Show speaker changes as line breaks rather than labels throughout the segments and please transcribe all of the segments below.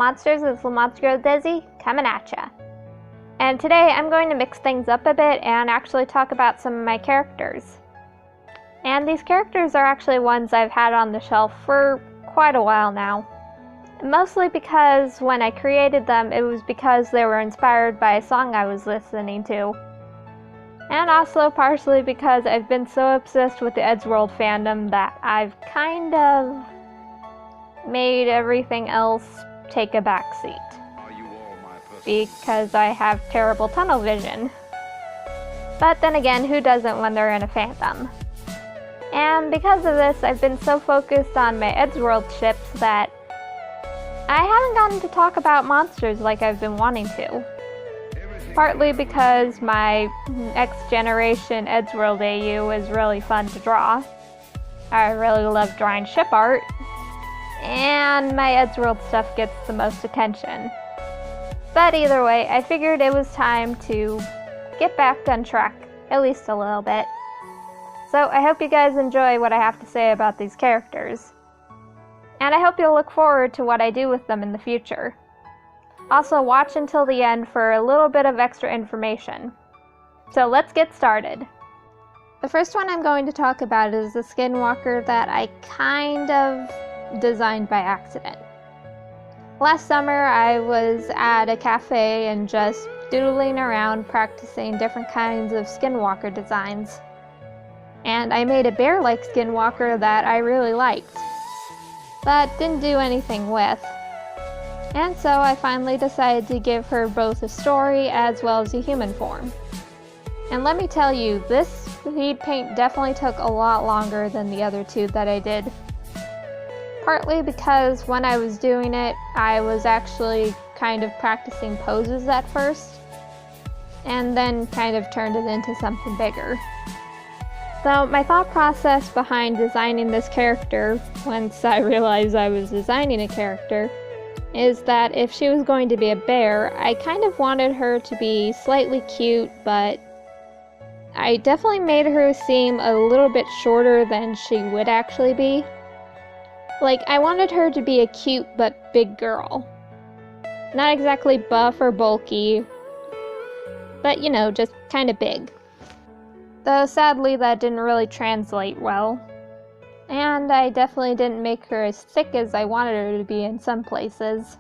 monsters? It's Lamont Girl Desi coming at ya. And today I'm going to mix things up a bit and actually talk about some of my characters. And these characters are actually ones I've had on the shelf for quite a while now. Mostly because when I created them, it was because they were inspired by a song I was listening to. And also partially because I've been so obsessed with the Eddsworld fandom that I've kind of made everything else take a backseat. Because I have terrible tunnel vision. But then again, who doesn't when they're in a fandom? And because of this, I've been so focused on my Eddsworld ships that I haven't gotten to talk about monsters like I've been wanting to. Partly because my next generation Eddsworld AU is really fun to draw. I really love drawing ship art, and my Eddsworld stuff gets the most attention. But either way, I figured it was time to get back on track, at least a little bit. So I hope you guys enjoy what I have to say about these characters. And I hope you'll look forward to what I do with them in the future. Also, watch until the end for a little bit of extra information. So let's get started. The first one I'm going to talk about is the Skinwalker that I kind of designed by accident. Last summer I was at a cafe and just doodling around practicing different kinds of Skinwalker designs. And I made a bear-like Skinwalker that I really liked, but didn't do anything with. And so I finally decided to give her both a story as well as a human form. And let me tell you, this speed paint definitely took a lot longer than the other two that I did. Partly because when I was doing it, I was actually kind of practicing poses at first, and then kind of turned it into something bigger. So my thought process behind designing this character, once I realized I was designing a character, is that if she was going to be a bear, I kind of wanted her to be slightly cute, but I definitely made her seem a little bit shorter than she would actually be. Like, I wanted her to be a cute but big girl. Not exactly buff or bulky, but you know, just kind of big. Though sadly that didn't really translate well. And I definitely didn't make her as thick as I wanted her to be in some places.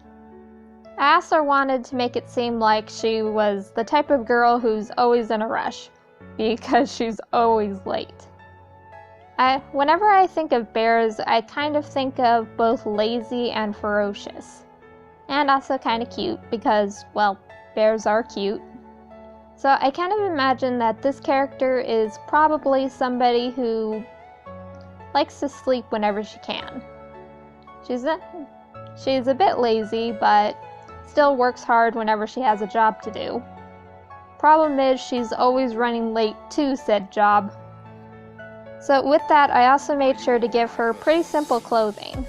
I also wanted to make it seem like she was the type of girl who's always in a rush, because she's always late. Whenever I think of bears, I kind of think of both lazy and ferocious. And also kind of cute, because, well, bears are cute. So I kind of imagine that this character is probably somebody who likes to sleep whenever she can. She's a bit lazy, but still works hard whenever she has a job to do. Problem is, she's always running late to said job. So with that, I also made sure to give her pretty simple clothing,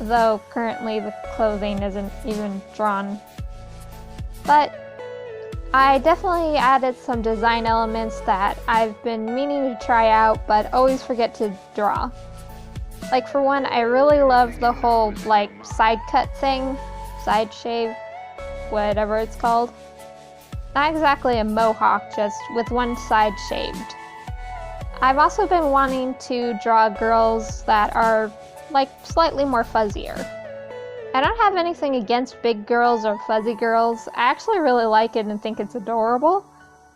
though currently the clothing isn't even drawn. But I definitely added some design elements that I've been meaning to try out, but always forget to draw. Like for one, I really love the whole like side cut thing, side shave, whatever it's called. Not exactly a mohawk, just with one side shaved. I've also been wanting to draw girls that are like slightly more fuzzier. I don't have anything against big girls or fuzzy girls. I actually really like it and think it's adorable.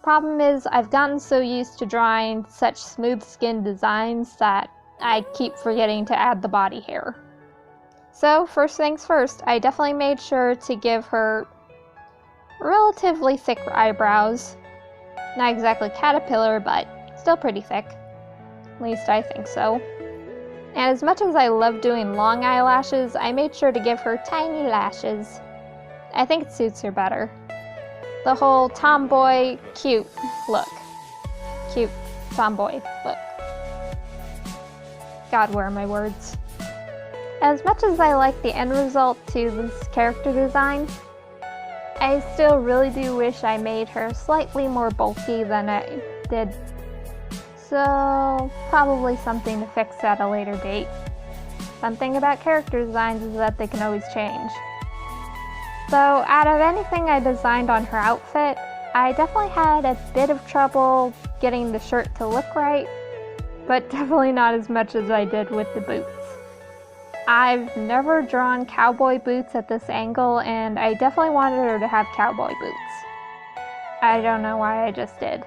Problem is, I've gotten so used to drawing such smooth skin designs that I keep forgetting to add the body hair. So first things first, I definitely made sure to give her relatively thick eyebrows. Not exactly caterpillar, but still pretty thick. At least I think so. And as much as I love doing long eyelashes, I made sure to give her tiny lashes. I think it suits her better. The whole tomboy, cute look. Cute tomboy look. God, where are my words? As much as I like the end result to this character design, I still really do wish I made her slightly more bulky than I did. So, probably something to fix at a later date. Fun thing about character designs is that they can always change. So out of anything I designed on her outfit, I definitely had a bit of trouble getting the shirt to look right, but definitely not as much as I did with the boots. I've never drawn cowboy boots at this angle, and I definitely wanted her to have cowboy boots. I don't know why, I just did.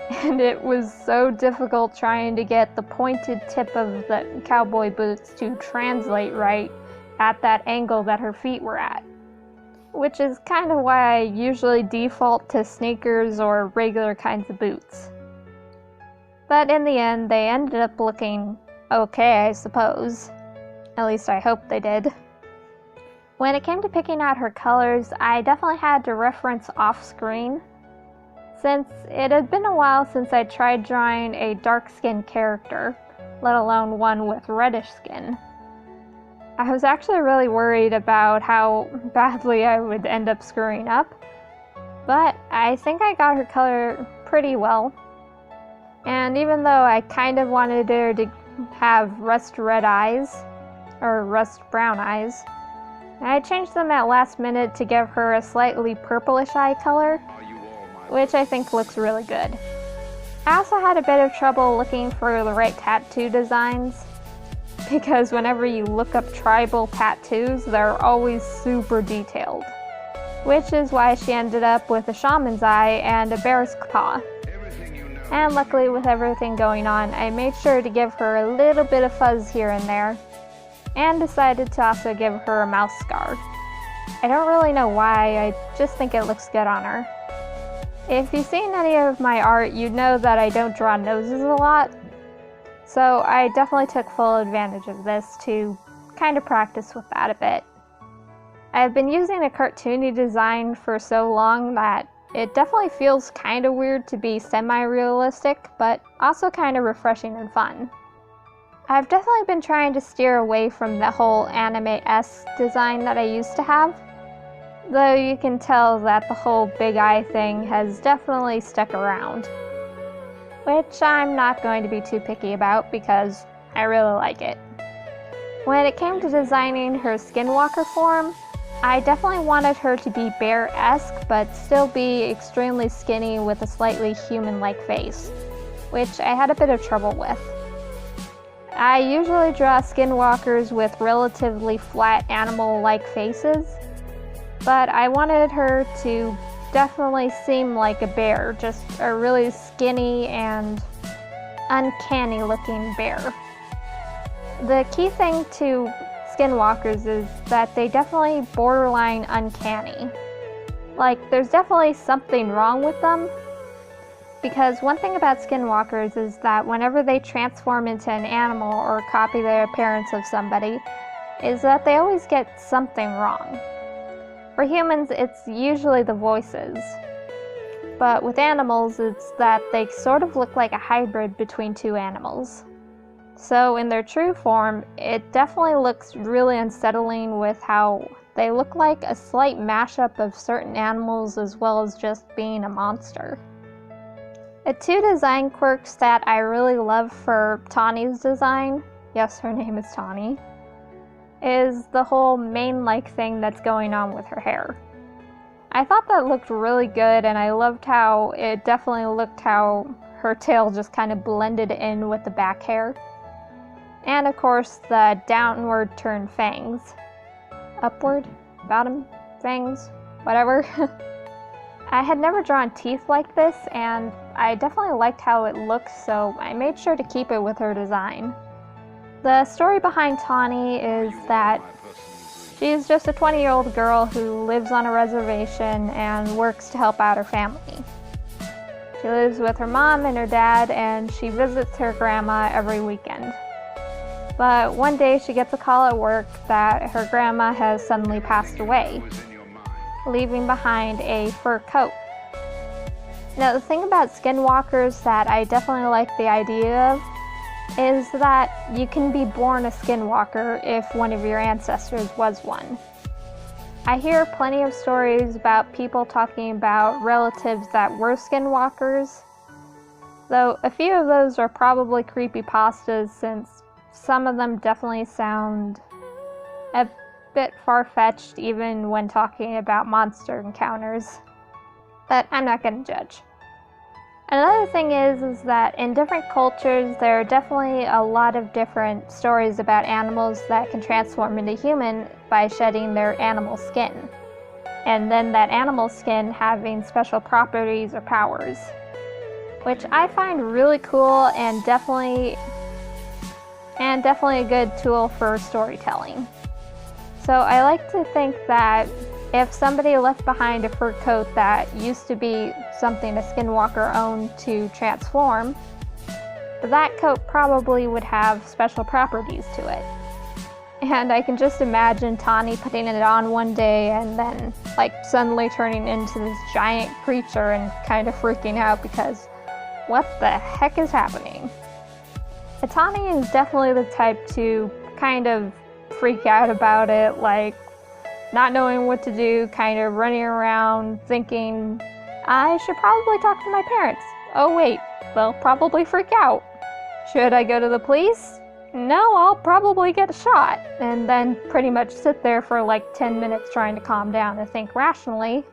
And it was so difficult trying to get the pointed tip of the cowboy boots to translate right at that angle that her feet were at. Which is kind of why I usually default to sneakers or regular kinds of boots. But in the end, they ended up looking okay, I suppose. At least I hope they did. When it came to picking out her colors, I definitely had to reference off-screen, since it had been a while since I tried drawing a dark-skinned character, let alone one with reddish skin. I was actually really worried about how badly I would end up screwing up, but I think I got her color pretty well. And even though I kind of wanted her to have rust red eyes, or rust brown eyes, I changed them at last minute to give her a slightly purplish eye color, which I think looks really good. I also had a bit of trouble looking for the right tattoo designs, because whenever you look up tribal tattoos, they're always super detailed. Which is why she ended up with a shaman's eye and a bear's paw. And luckily, with everything going on, I made sure to give her a little bit of fuzz here and there, and decided to also give her a mouth scar. I don't really know why, I just think it looks good on her. If you've seen any of my art, you know that I don't draw noses a lot, so I definitely took full advantage of this to kind of practice with that a bit. I've been using a cartoony design for so long that it definitely feels kind of weird to be semi-realistic, but also kind of refreshing and fun. I've definitely been trying to steer away from the whole anime-esque design that I used to have, though you can tell that the whole big eye thing has definitely stuck around. Which I'm not going to be too picky about because I really like it. When it came to designing her skinwalker form, I definitely wanted her to be bear-esque but still be extremely skinny with a slightly human-like face, which I had a bit of trouble with. I usually draw skinwalkers with relatively flat animal-like faces, but I wanted her to definitely seem like a bear, just a really skinny and uncanny looking bear. The key thing to skinwalkers is that they definitely borderline uncanny. Like, there's definitely something wrong with them, because one thing about skinwalkers is that whenever they transform into an animal or copy the appearance of somebody, is that they always get something wrong. For humans, it's usually the voices. But with animals, it's that they sort of look like a hybrid between two animals. So in their true form, it definitely looks really unsettling with how they look like a slight mashup of certain animals as well as just being a monster. The two design quirks that I really love for Tawny's design, yes, her name is Tawny, is the whole mane-like thing that's going on with her hair. I thought that looked really good, and I loved how it definitely looked how her tail just kind of blended in with the back hair. And of course, the downward turned fangs. Upward? Bottom? Fangs? Whatever. I had never drawn teeth like this, and I definitely liked how it looked, so I made sure to keep it with her design. The story behind Tawny is that she's just a 20-year-old girl who lives on a reservation and works to help out her family. She lives with her mom and her dad, and she visits her grandma every weekend. But one day she gets a call at work that her grandma has suddenly passed away, leaving behind a fur coat. Now, the thing about skinwalkers that I definitely like the idea of is that you can be born a skinwalker if one of your ancestors was one. I hear plenty of stories about people talking about relatives that were skinwalkers, though a few of those are probably creepypastas since some of them definitely sound a bit far-fetched even when talking about monster encounters. But I'm not gonna judge. Another thing is that in different cultures, there are definitely a lot of different stories about animals that can transform into human by shedding their animal skin. And then that animal skin having special properties or powers. Which I find really cool and definitely a good tool for storytelling. So I like to think that if somebody left behind a fur coat that used to be something a skinwalker owned to transform, that coat probably would have special properties to it. And I can just imagine Tawny putting it on one day and then suddenly turning into this giant creature and kind of freaking out because what the heck is happening? Tawny is definitely the type to kind of freak out about it, not knowing what to do, kind of running around thinking, I should probably talk to my parents. Oh wait, they'll probably freak out. Should I go to the police? No, I'll probably get shot. And then pretty much sit there for 10 minutes trying to calm down and think rationally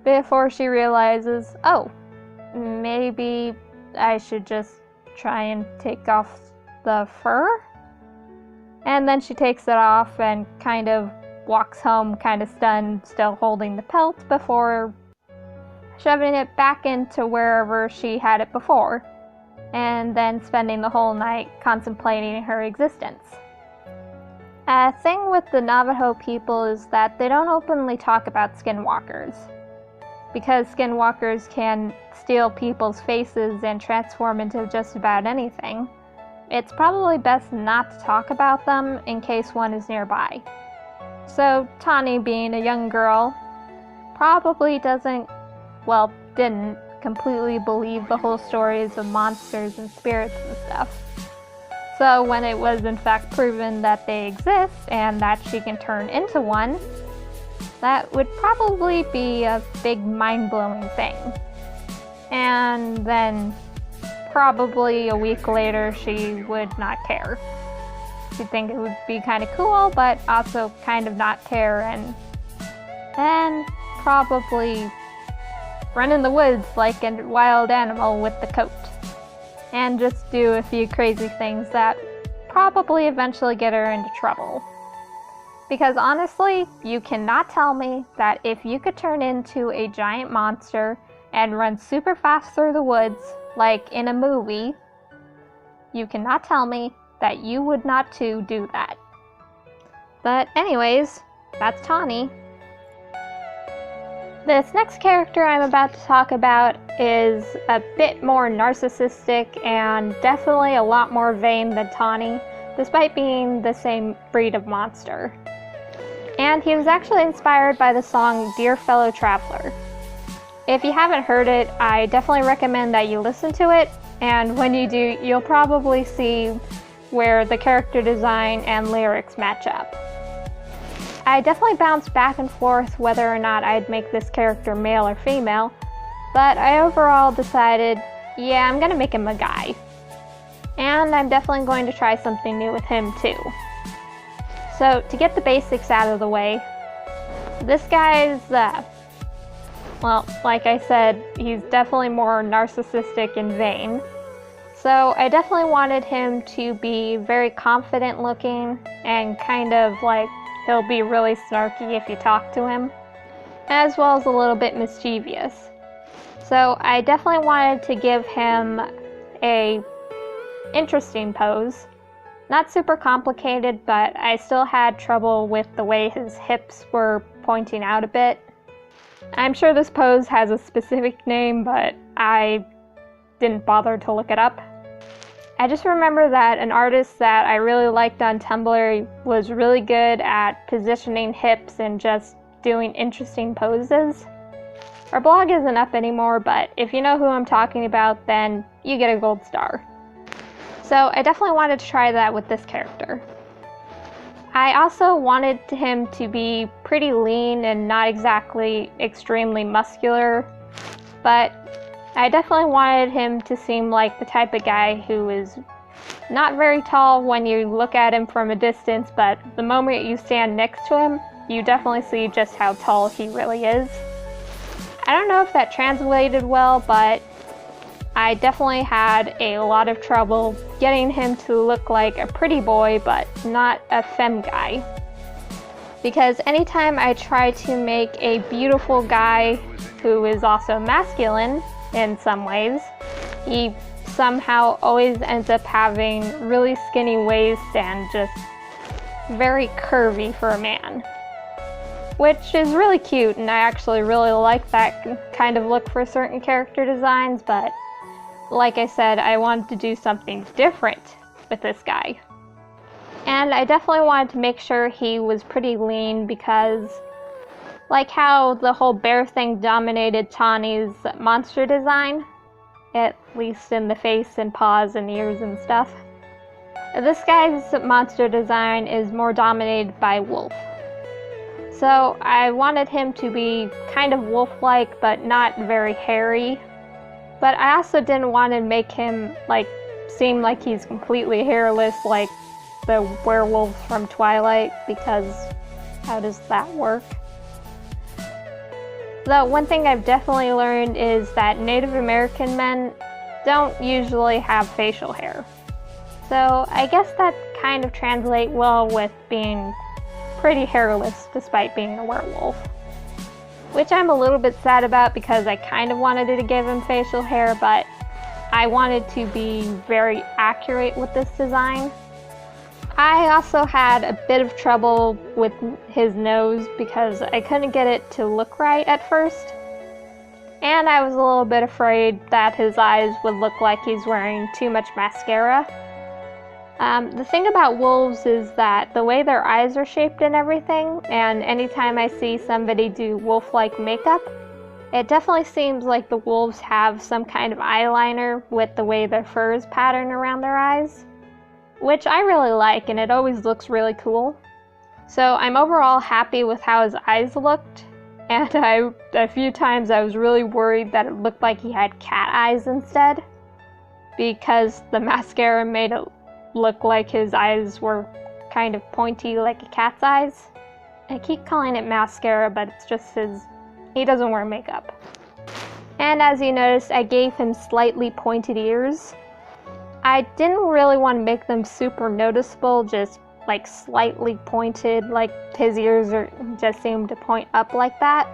before she realizes, oh, maybe I should just try and take off the fur? And then she takes it off and kind of walks home kind of stunned, still holding the pelt before shoving it back into wherever she had it before, and then spending the whole night contemplating her existence. A thing with the Navajo people is that they don't openly talk about skinwalkers. Because skinwalkers can steal people's faces and transform into just about anything, it's probably best not to talk about them in case one is nearby. So Tawny, being a young girl, probably didn't completely believe the whole stories of monsters and spirits and stuff. So when it was in fact proven that they exist and that she can turn into one, that would probably be a big mind-blowing thing. And then probably a week later she would not care. She'd think it would be kind of cool, but also kind of not care, and then probably run in the woods like a wild animal with the coat. And just do a few crazy things that probably eventually get her into trouble. Because honestly, you cannot tell me that if you could turn into a giant monster and run super fast through the woods, like in a movie, you cannot tell me that you would not too do that. But anyways, that's Tawny. This next character I'm about to talk about is a bit more narcissistic and definitely a lot more vain than Tawny, despite being the same breed of monster. And he was actually inspired by the song Dear Fellow Traveler. If you haven't heard it, I definitely recommend that you listen to it, and when you do, you'll probably see where the character design and lyrics match up. I definitely bounced back and forth whether or not I'd make this character male or female, but I overall decided, yeah, I'm gonna make him a guy. And I'm definitely going to try something new with him too. So, to get the basics out of the way, this guy's, like I said, he's definitely more narcissistic and vain. So I definitely wanted him to be very confident looking and kind of he'll be really snarky if you talk to him, as well as a little bit mischievous. So I definitely wanted to give him a interesting pose. Not super complicated, but I still had trouble with the way his hips were pointing out a bit. I'm sure this pose has a specific name, but I didn't bother to look it up. I just remember that an artist that I really liked on Tumblr was really good at positioning hips and just doing interesting poses. Our blog isn't up anymore, but if you know who I'm talking about, then you get a gold star. So I definitely wanted to try that with this character. I also wanted him to be pretty lean and not exactly extremely muscular, but I definitely wanted him to seem like the type of guy who is not very tall when you look at him from a distance, but the moment you stand next to him, you definitely see just how tall he really is. I don't know if that translated well, but I definitely had a lot of trouble getting him to look like a pretty boy, but not a femme guy. Because anytime I try to make a beautiful guy who is also masculine in some ways, he somehow always ends up having really skinny waist and just very curvy for a man. Which is really cute, and I actually really like that kind of look for certain character designs, but like I said, I wanted to do something different with this guy. And I definitely wanted to make sure he was pretty lean because, like how the whole bear thing dominated Tawny's monster design, at least in the face and paws and ears and stuff, this guy's monster design is more dominated by wolf. So I wanted him to be kind of wolf-like, but not very hairy. But I also didn't want to make him seem like he's completely hairless like the werewolves from Twilight, because how does that work? The one thing I've definitely learned is that Native American men don't usually have facial hair. So I guess that kind of translates well with being pretty hairless despite being a werewolf. Which I'm a little bit sad about because I kind of wanted to give him facial hair, but I wanted to be very accurate with this design. I also had a bit of trouble with his nose because I couldn't get it to look right at first. And I was a little bit afraid that his eyes would look like he's wearing too much mascara. The thing about wolves is that the way their eyes are shaped and everything, and anytime I see somebody do wolf-like makeup, it definitely seems like the wolves have some kind of eyeliner with the way their fur is patterned around their eyes, which I really like, and it always looks really cool. So I'm overall happy with how his eyes looked, and a few times I was really worried that it looked like he had cat eyes instead, because the mascara made it look like his eyes were kind of pointy like a cat's eyes. I keep calling it mascara, but it's just he doesn't wear makeup. And as you noticed, I gave him slightly pointed ears. I didn't really want to make them super noticeable, just like slightly pointed, like his ears just seem to point up like that.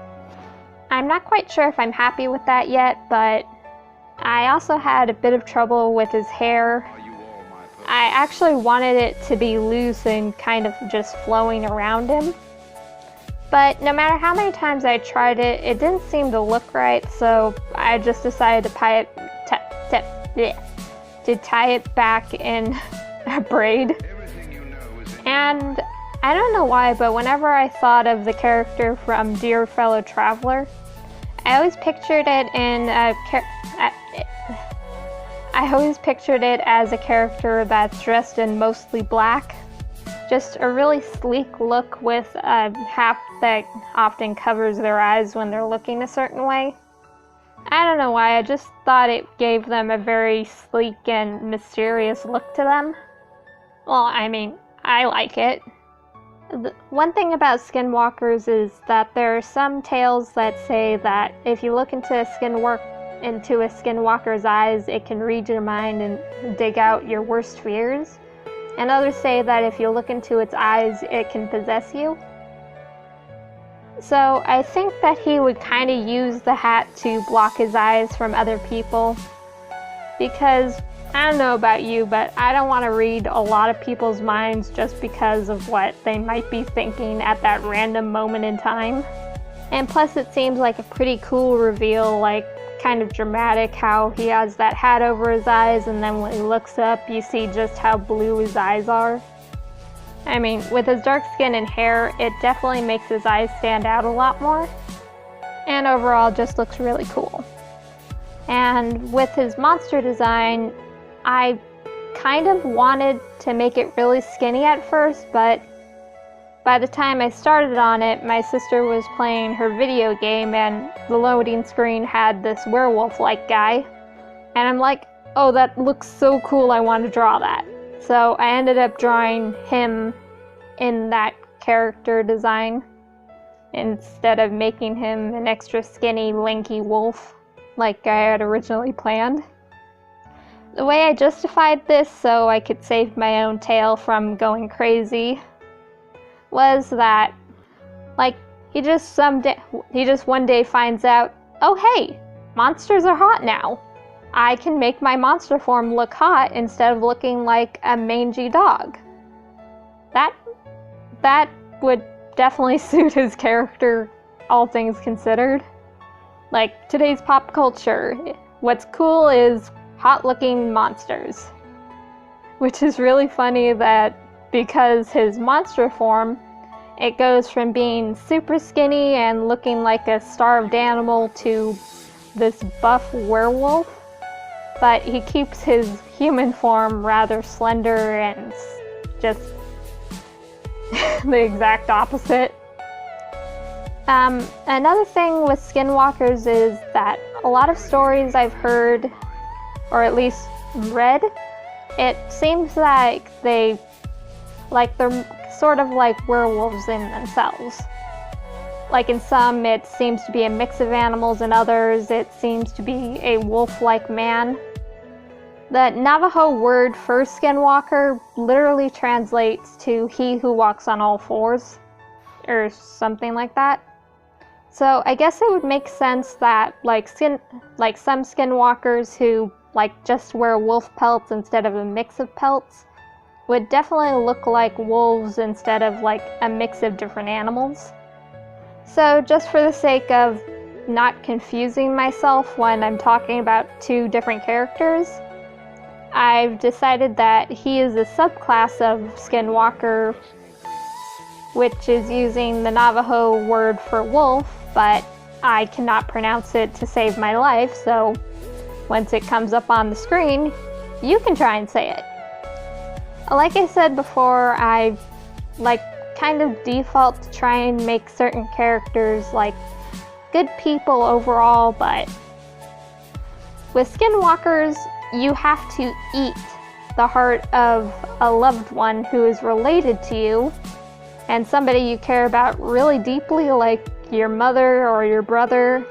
I'm not quite sure if I'm happy with that yet, but I also had a bit of trouble with his hair. I actually wanted it to be loose and kind of just flowing around him. But no matter how many times I tried it, it didn't seem to look right, so I just decided to tie it back in a braid. And I don't know why, but whenever I thought of the character from Dear Fellow Traveler, I always pictured it as a character that's dressed in mostly black. Just a really sleek look with a hat that often covers their eyes when they're looking a certain way. I don't know why, I just thought it gave them a very sleek and mysterious look to them. Well, I mean, I like it. One thing about skinwalkers is that there are some tales that say that if you look into a skinwalker's eyes, it can read your mind and dig out your worst fears. And others say that if you look into its eyes, it can possess you. So I think that he would kind of use the hat to block his eyes from other people. Because, I don't know about you, but I don't want to read a lot of people's minds just because of what they might be thinking at that random moment in time. And plus it seems like a pretty cool reveal, like kind of dramatic how he has that hat over his eyes and then when he looks up you see just how blue his eyes are. I mean, with his dark skin and hair, it definitely makes his eyes stand out a lot more. And overall just looks really cool. And with his monster design, I kind of wanted to make it really skinny at first, but by the time I started on it, my sister was playing her video game and the loading screen had this werewolf-like guy. And I'm like, oh, that looks so cool, I want to draw that. So I ended up drawing him in that character design instead of making him an extra skinny, lanky wolf like I had originally planned. The way I justified this so I could save my own tail from going crazy was that, like, he just one day finds out, oh hey, monsters are hot now. I can make my monster form look hot instead of looking like a mangy dog. That would definitely suit his character, all things considered. Like, today's pop culture, what's cool is hot-looking monsters. Which is really funny that because his monster form, it goes from being super skinny and looking like a starved animal to this buff werewolf, but he keeps his human form rather slender and just the exact opposite. Another thing with skinwalkers is that a lot of stories I've heard, or at least read, it seems like they're sort of like werewolves in themselves. Like in some, it seems to be a mix of animals, in others, it seems to be a wolf-like man. The Navajo word for skinwalker literally translates to he who walks on all fours, or something like that. So I guess it would make sense that like some skinwalkers who just wear wolf pelts instead of a mix of pelts would definitely look like wolves instead of like a mix of different animals. So just for the sake of not confusing myself when I'm talking about two different characters, I've decided that he is a subclass of skinwalker, which is using the Navajo word for wolf, but I cannot pronounce it to save my life, so once it comes up on the screen, you can try and say it. Like I said before, I kind of default to try and make certain characters like good people overall, but with skinwalkers, you have to eat the heart of a loved one who is related to you and somebody you care about really deeply, like your mother or your brother.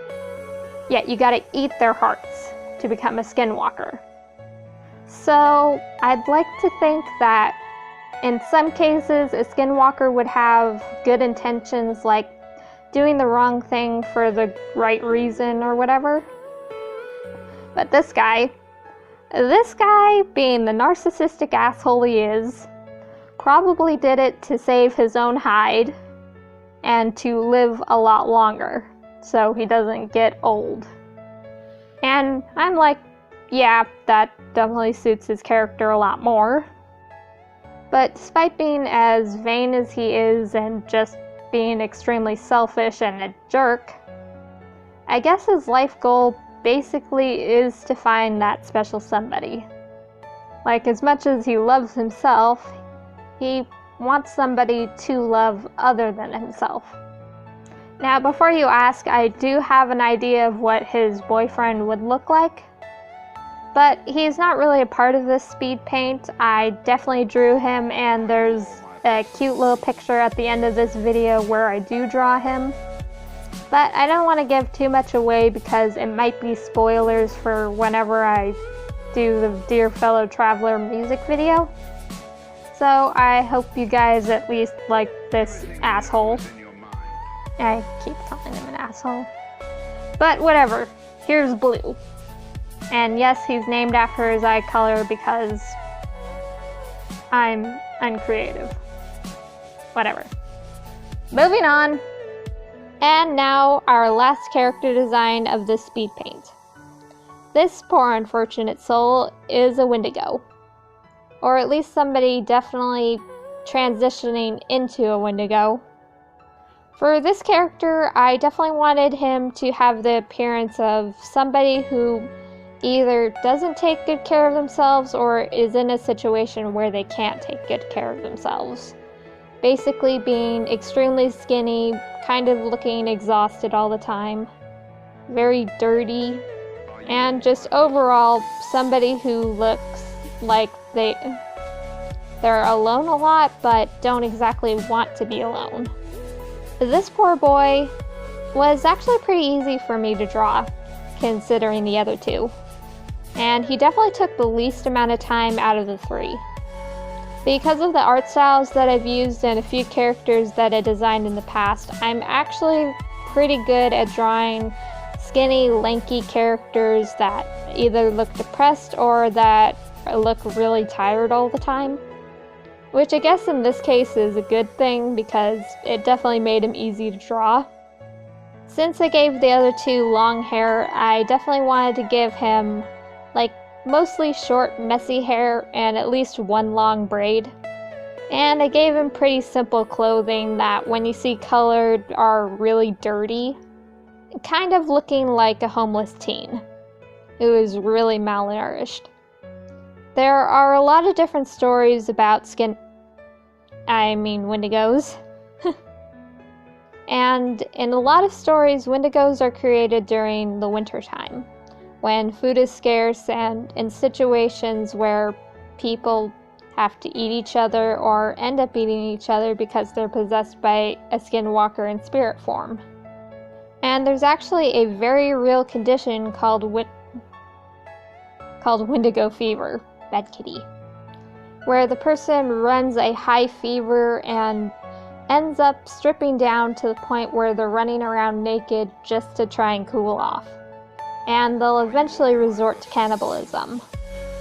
Yet you gotta eat their hearts to become a skinwalker. So I'd like to think that in some cases a skinwalker would have good intentions, like doing the wrong thing for the right reason or whatever. But this guy, being the narcissistic asshole he is, probably did it to save his own hide and to live a lot longer so he doesn't get old. And I'm like, yeah, that definitely suits his character a lot more. But despite being as vain as he is and just being extremely selfish and a jerk, I guess his life goal basically is to find that special somebody. Like, as much as he loves himself, he wants somebody to love other than himself. Now, before you ask, I do have an idea of what his boyfriend would look like, but he's not really a part of this speed paint. I definitely drew him, and there's a cute little picture at the end of this video where I do draw him. But I don't want to give too much away because it might be spoilers for whenever I do the Dear Fellow Traveler music video. So I hope you guys at least like this asshole. I keep calling him an asshole. But whatever, here's Blue. And yes, he's named after his eye color because I'm uncreative. Whatever. Moving on. And now our last character design of this speed paint. This poor unfortunate soul is a Wendigo. Or at least somebody definitely transitioning into a Wendigo. For this character, I definitely wanted him to have the appearance of somebody who either doesn't take good care of themselves or is in a situation where they can't take good care of themselves. Basically being extremely skinny, kind of looking exhausted all the time, very dirty, and just overall somebody who looks like They're alone a lot, but don't exactly want to be alone. This poor boy was actually pretty easy for me to draw, considering the other two. And he definitely took the least amount of time out of the three. Because of the art styles that I've used and a few characters that I designed in the past, I'm actually pretty good at drawing skinny, lanky characters that either look depressed or that look really tired all the time. Which I guess in this case is a good thing because it definitely made him easy to draw. Since I gave the other two long hair, I definitely wanted to give him like mostly short, messy hair and at least one long braid. And I gave him pretty simple clothing that when you see colored are really dirty, kind of looking like a homeless teen who is really malnourished. There are a lot of different stories about Wendigos. And in a lot of stories, Wendigos are created during the winter time, when food is scarce and in situations where people have to eat each other or end up eating each other because they're possessed by a skinwalker in spirit form. And there's actually a very real condition called Wendigo fever. Bad kitty. Where the person runs a high fever and ends up stripping down to the point where they're running around naked just to try and cool off. And they'll eventually resort to cannibalism.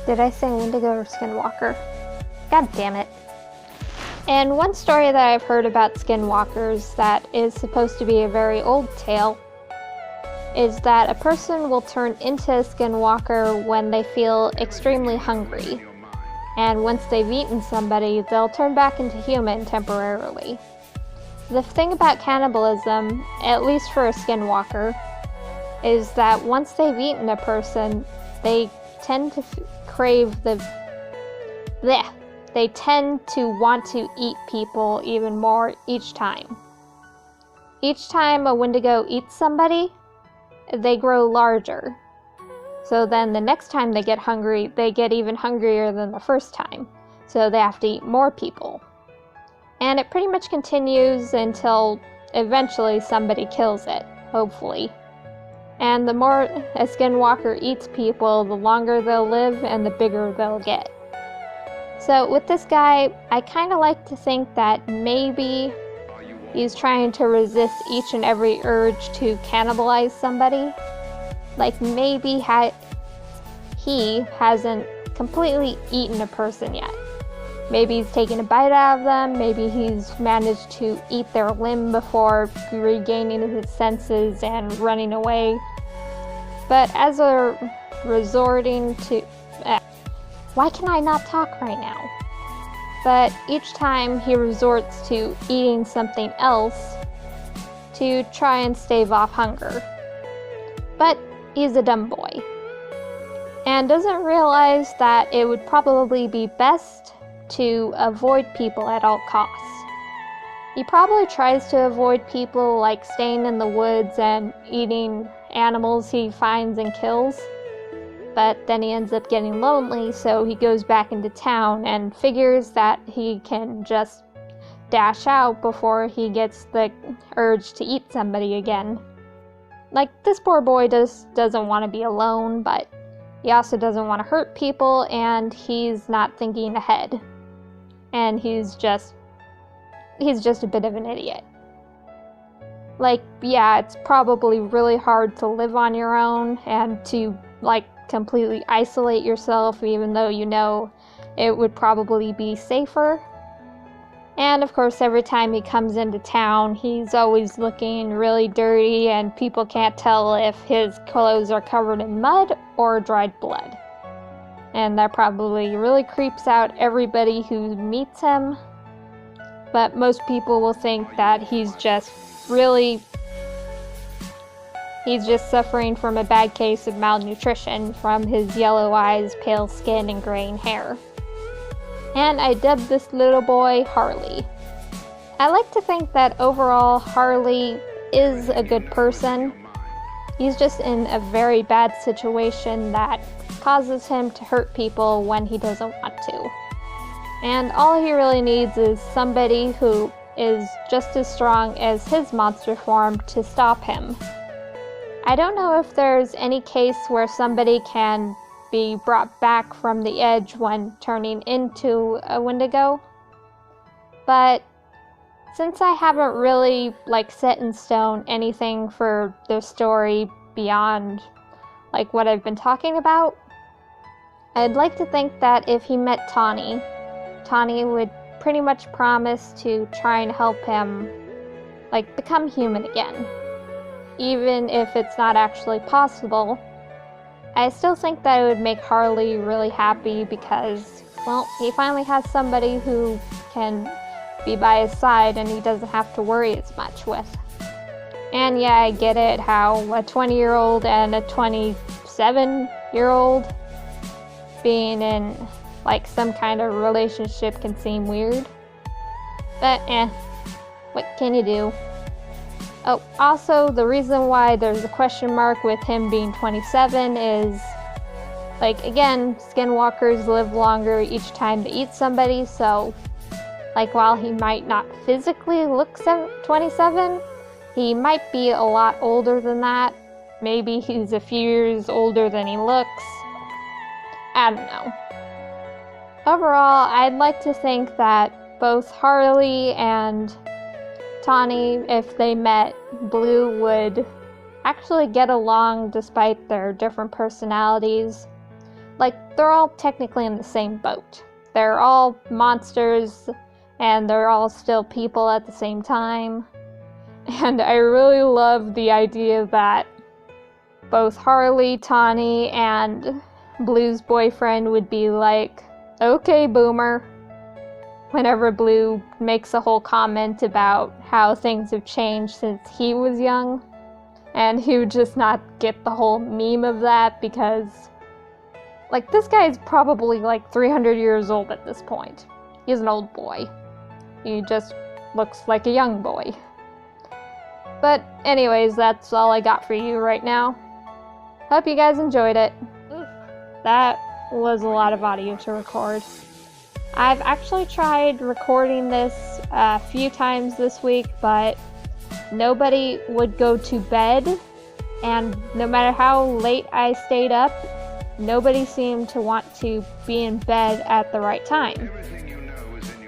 Did I say Wendigo or Skinwalker? God damn it. And one story that I've heard about skinwalkers that is supposed to be a very old tale is that a person will turn into a skinwalker when they feel extremely hungry. And once they've eaten somebody, they'll turn back into human temporarily. The thing about cannibalism, at least for a skinwalker, is that once they've eaten a person, they tend to crave they tend to want to eat people even more each time. Each time a Wendigo eats somebody, they grow larger. So then the next time they get hungry, they get even hungrier than the first time. So they have to eat more people. And it pretty much continues until eventually somebody kills it, hopefully. And the more a skinwalker eats people, the longer they'll live and the bigger they'll get. So with this guy, I kind of like to think that maybe he's trying to resist each and every urge to cannibalize somebody. Like maybe he hasn't completely eaten a person yet. Maybe he's taken a bite out of them, maybe he's managed to eat their limb before regaining his senses and running away. But as a resorting to... why can I not talk right now? But each time he resorts to eating something else to try and stave off hunger. But he's a dumb boy. And doesn't realize that it would probably be best to avoid people at all costs. He probably tries to avoid people like staying in the woods and eating animals he finds and kills. But then he ends up getting lonely, so he goes back into town and figures that he can just dash out before he gets the urge to eat somebody again. Like, this poor boy doesn't want to be alone, but he also doesn't want to hurt people, and he's not thinking ahead. And he's just a bit of an idiot. Like, yeah, it's probably really hard to live on your own and to, like, completely isolate yourself, even though you know it would probably be safer. And of course, every time he comes into town, he's always looking really dirty, and people can't tell if his clothes are covered in mud or dried blood. And that probably really creeps out everybody who meets him. But most people will think that he's just suffering from a bad case of malnutrition from his yellow eyes, pale skin, and graying hair. And I dubbed this little boy Harley. I like to think that overall Harley is a good person. He's just in a very bad situation that causes him to hurt people when he doesn't want to. And all he really needs is somebody who is just as strong as his monster form to stop him. I don't know if there's any case where somebody can be brought back from the edge when turning into a Wendigo, but since I haven't really set in stone anything for the story beyond what I've been talking about, I'd like to think that if he met Tawny would pretty much promise to try and help him become human again. Even if it's not actually possible, I still think that it would make Harley really happy because, well, he finally has somebody who can be by his side and he doesn't have to worry as much with. And yeah, I get it how a 20-year-old and a 27-year-old being in some kind of relationship can seem weird. But what can you do? Oh, also, the reason why there's a question mark with him being 27 is, again, skinwalkers live longer each time they eat somebody, so, while he might not physically look 27, he might be a lot older than that. Maybe he's a few years older than he looks. I don't know. Overall, I'd like to think that both Harley and Tawny, if they met, Blue would actually get along despite their different personalities. They're all technically in the same boat. They're all monsters, and they're all still people at the same time. And I really love the idea that both Harley, Tawny, and Blue's boyfriend would be like, "Okay, boomer," whenever Blue makes a whole comment about how things have changed since he was young. And he would just not get the whole meme of that because, this guy is probably 300 years old at this point. He's an old boy. He just looks like a young boy. But anyways, that's all I got for you right now. Hope you guys enjoyed it. That was a lot of audio to record. I've actually tried recording this a few times this week, but nobody would go to bed, and no matter how late I stayed up, nobody seemed to want to be in bed at the right time.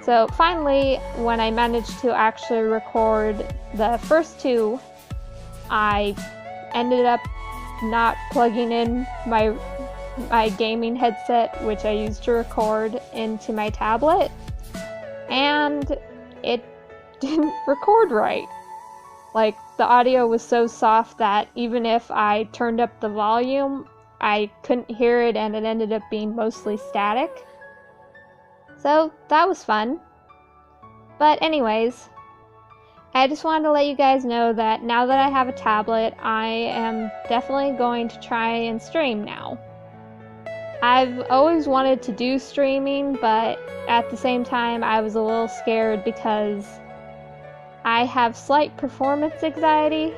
So finally, when I managed to actually record the first two, I ended up not plugging in my gaming headset, which I used to record, into my tablet, and it didn't record right. The audio was so soft that even if I turned up the volume, I couldn't hear it, and it ended up being mostly static. So that was fun. But anyways, I just wanted to let you guys know that now that I have a tablet, I am definitely going to try and stream now. I've always wanted to do streaming, but at the same time I was a little scared because I have slight performance anxiety,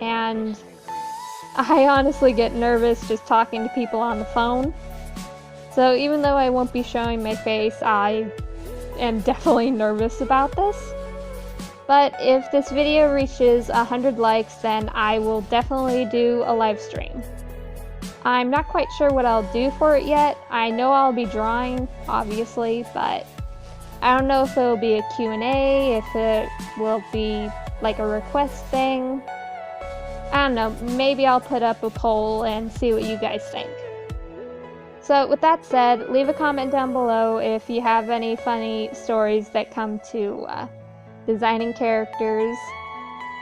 and I honestly get nervous just talking to people on the phone. So even though I won't be showing my face, I am definitely nervous about this. But if this video reaches 100 likes, then I will definitely do a live stream. I'm not quite sure what I'll do for it yet. I know I'll be drawing, obviously, but I don't know if it'll be a Q&A, if it will be a request thing. I don't know, maybe I'll put up a poll and see what you guys think. So with that said, leave a comment down below if you have any funny stories that come to designing characters,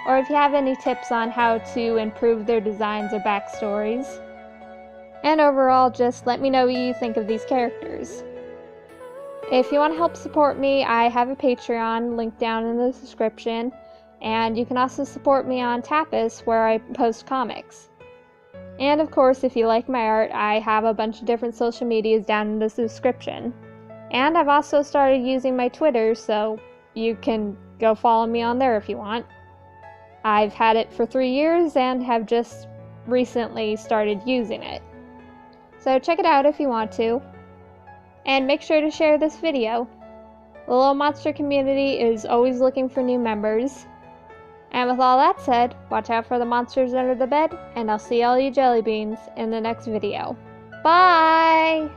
or if you have any tips on how to improve their designs or backstories. And overall, just let me know what you think of these characters. If you want to help support me, I have a Patreon linked down in the description, and you can also support me on Tapastic, where I post comics. And of course, if you like my art, I have a bunch of different social medias down in the description. And I've also started using my Twitter, so you can go follow me on there if you want. I've had it for 3 years and have just recently started using it. So check it out if you want to. And make sure to share this video. The little monster community is always looking for new members. And with all that said, watch out for the monsters under the bed, and I'll see all you jelly beans in the next video. Bye!